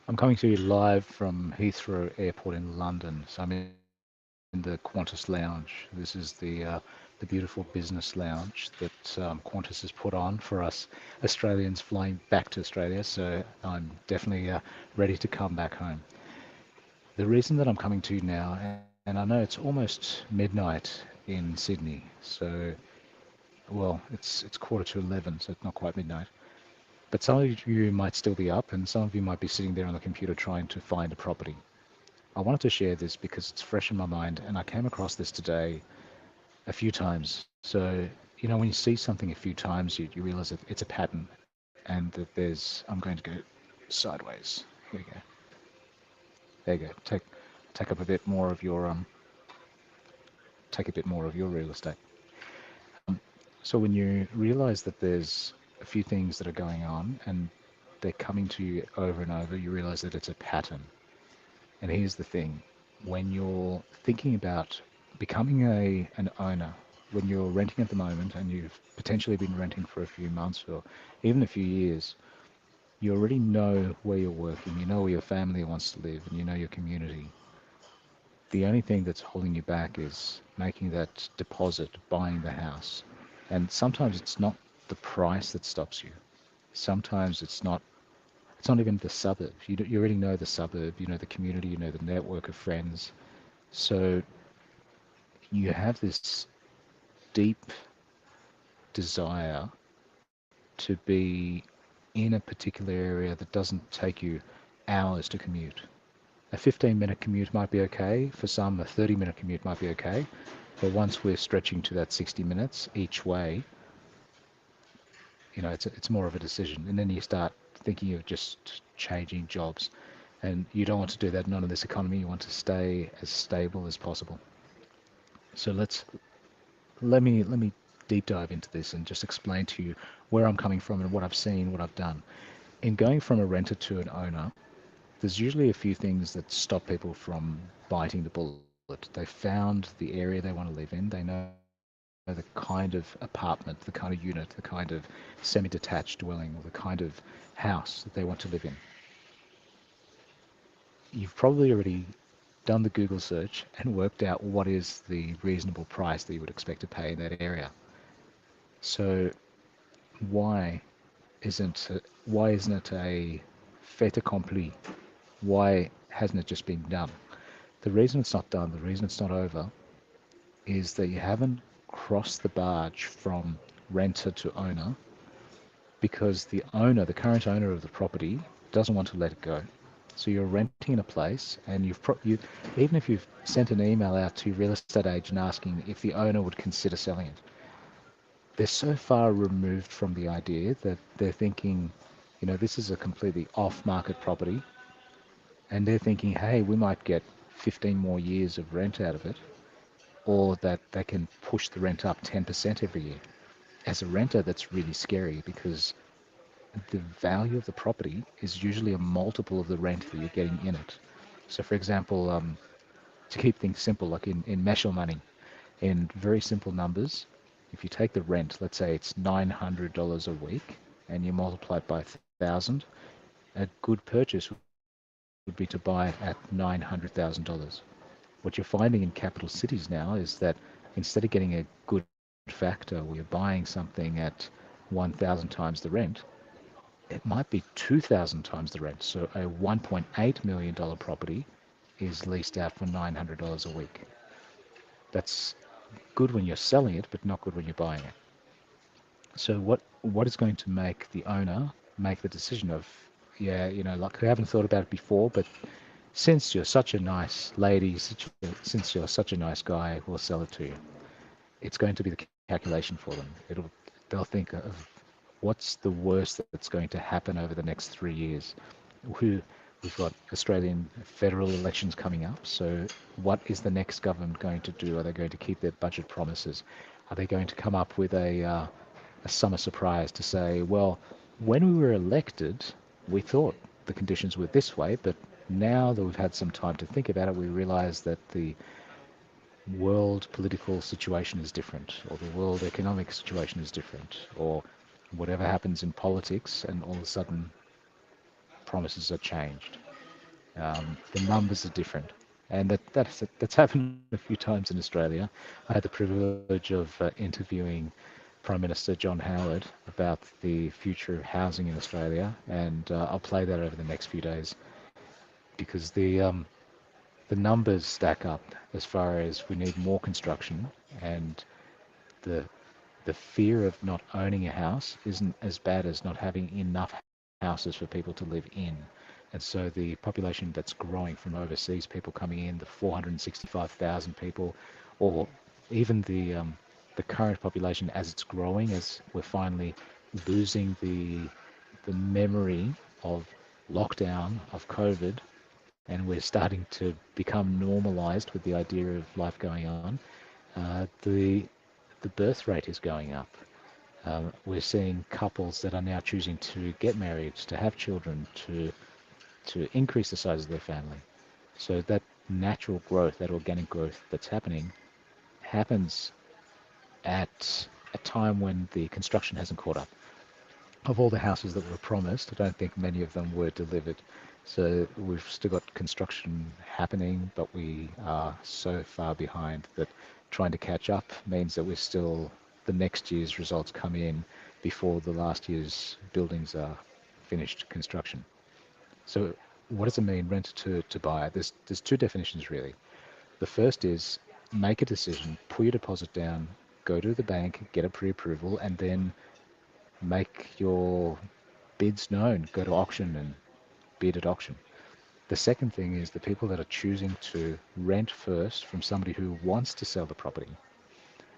I'm coming to you live from Heathrow Airport in London. So I'm in the Qantas Lounge. This is the beautiful business lounge that Qantas has put on for us Australians flying back to Australia. So I'm definitely ready to come back home. The reason that I'm coming to you now, and I know it's almost midnight in Sydney, so well, it's quarter to 11, so it's not quite midnight. But some of you might still be up, and some of you might be sitting there on the computer trying to find a property. I wanted to share this because it's fresh in my mind, and I came across this today a few times. So, when you see something a few times, you realize that it's a pattern, and that I'm going to go sideways. Here we go. There you go. Take up a bit more of your take a bit more of your real estate. So when you realize that there's a few things that are going on and they're coming to you over and over, you realize that it's a pattern. And here's the thing, when you're thinking about becoming an owner, when you're renting at the moment and you've potentially been renting for a few months or even a few years, you already know where you're working, you know where your family wants to live, and you know your community. The only thing that's holding you back is making that deposit, buying the house. And sometimes it's not the price that stops you. Sometimes it's not even the suburb. You already know the suburb, you know the community, you know the network of friends. So you have this deep desire to be in a particular area that doesn't take you hours to commute. A 15-minute commute might be okay. For some, a 30-minute commute might be okay. But once we're stretching to that 60 minutes each way, it's more of a decision. And then you start thinking of just changing jobs. And you don't want to do that, not in this economy. You want to stay as stable as possible. So let me deep dive into this and just explain to you where I'm coming from and what I've seen, what I've done. In going from a renter to an owner, there's usually a few things that stop people from biting the bullet. They found the area they want to live in. They know the kind of apartment, the kind of unit, the kind of semi-detached dwelling, or the kind of house that they want to live in. You've probably already done the Google search and worked out what is the reasonable price that you would expect to pay in that area. So why why isn't it a fait accompli? Why hasn't it just been done? The reason it's not done, the reason it's not over, is that you haven't crossed the barge from renter to owner because the owner, the current owner of the property, doesn't want to let it go. So you're renting in a place, and even if you've sent an email out to your real estate agent asking if the owner would consider selling it, they're so far removed from the idea that they're thinking, this is a completely off-market property, and they're thinking, hey, we might get 15 more years of rent out of it, or that they can push the rent up 10% every year. As a renter, that's really scary because the value of the property is usually a multiple of the rent that you're getting in it. So, for example, to keep things simple, like in Meshel money, in very simple numbers, if you take the rent, let's say it's $900 a week, and you multiply it by 1,000, a good purchase would be to buy it at $900,000. What you're finding in capital cities now is that instead of getting a good factor where you're buying something at 1,000 times the rent, it might be 2,000 times the rent. So a $1.8 million property is leased out for $900 a week. That's good when you're selling it, but not good when you're buying it. So what is going to make the owner make the decision of, yeah, like I haven't thought about it before, but since you're such a nice lady, since you're such a nice guy, we'll sell it to you. It's going to be the calculation for them. They'll think of what's the worst that's going to happen over the next 3 years. Who We've got Australian federal elections coming up. So what is the next government going to do? Are they going to keep their budget promises? Are they going to come up with a summer surprise to say, well, when we were elected, we thought the conditions were this way, but now that we've had some time to think about it, we realize that the world political situation is different, or the world economic situation is different, or whatever happens in politics, and all of a sudden promises are changed. The numbers are different. And that's happened a few times in Australia. I had the privilege of interviewing Prime Minister John Howard about the future of housing in Australia, and I'll play that over the next few days because the numbers stack up as far as we need more construction, and the the fear of not owning a house isn't as bad as not having enough houses for people to live in. And so the population that's growing from overseas, people coming in, the 465,000 people, or even the current population as it's growing, as we're finally losing the memory of lockdown, of COVID, and we're starting to become normalized with the idea of life going on, the birth rate is going up. We're seeing couples that are now choosing to get married, to have children, to increase the size of their family. So that natural growth, that organic growth that's happening, happens at a time when the construction hasn't caught up. Of all the houses that were promised, I don't think many of them were delivered. So we've still got construction happening, but we are so far behind that trying to catch up means that we're still, the next year's results come in before the last year's buildings are finished construction. So what does it mean rent to buy? There's two definitions really. The first is make a decision, put your deposit down, go to the bank, get a pre-approval, and then make your bids known. Go to auction and bid at auction. The second thing is the people that are choosing to rent first from somebody who wants to sell the property,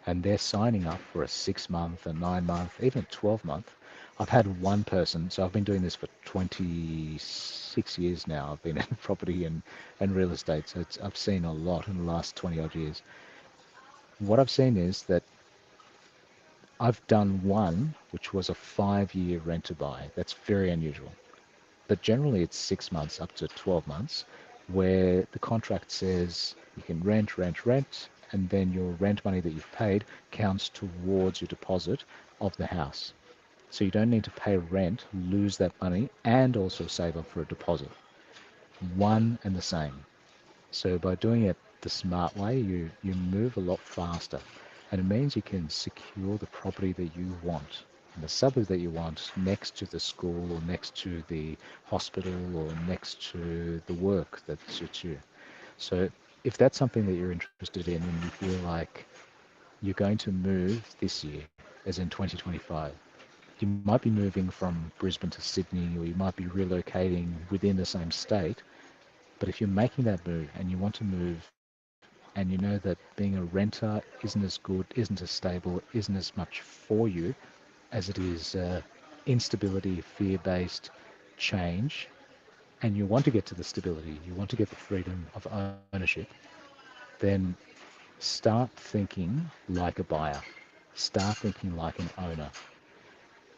and they're signing up for a 6 month, a 9 month, even a 12 month. I've had one person, so I've been doing this for 26 years now. I've been in property and real estate, so I've seen a lot in the last 20 odd years. What I've seen is that I've done one, which was a 5 year rent to buy. That's very unusual. But generally it's 6 months up to 12 months where the contract says you can rent, and then your rent money that you've paid counts towards your deposit of the house. So you don't need to pay rent, lose that money, and also save up for a deposit. One and the same. So by doing it the smart way, you move a lot faster. And it means you can secure the property that you want in the suburb that you want, next to the school or next to the hospital or next to the work that suits you. So if that's something that you're interested in and you feel like you're going to move this year, as in 2025, you might be moving from Brisbane to Sydney, or you might be relocating within the same state. But if you're making that move and you want to move and you know that being a renter isn't as good, isn't as stable, isn't as much for you as it is instability, fear-based change, and you want to get to the stability, you want to get the freedom of ownership, then start thinking like a buyer. Start thinking like an owner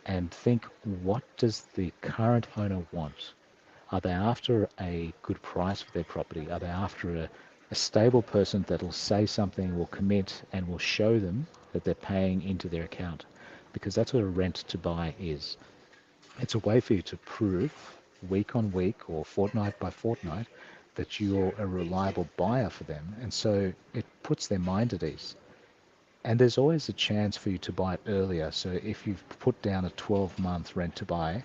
and think, what does the current owner want? Are they after a good price for their property? Are they after a stable person that will say something, will commit, and will show them that they're paying into their account? Because that's what a rent to buy is. It's a way for you to prove week on week or fortnight by fortnight that you're a reliable buyer for them. And so it puts their mind at ease. And there's always a chance for you to buy it earlier. So if you've put down a 12-month rent to buy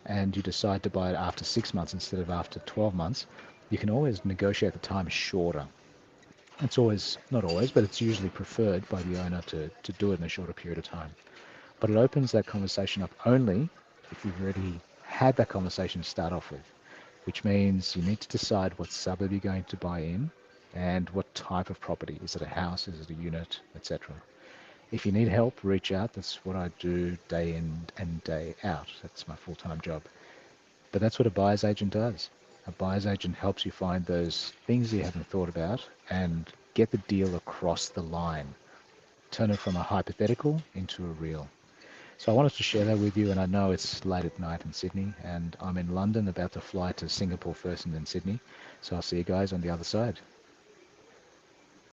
and you decide to buy it after 6 months instead of after 12 months, you can always negotiate the time shorter. It's always, not always, but it's usually preferred by the owner to do it in a shorter period of time. But it opens that conversation up only if you've already had that conversation to start off with, which means you need to decide what suburb you're going to buy in and what type of property. Is it a house? Is it a unit? Etc. If you need help, reach out. That's what I do day in and day out. That's my full-time job. But that's what a buyer's agent does. A buyer's agent helps you find those things you haven't thought about and get the deal across the line. Turn it from a hypothetical into a real. So I wanted to share that with you, and I know it's late at night in Sydney, and I'm in London about to fly to Singapore first and then Sydney. So I'll see you guys on the other side.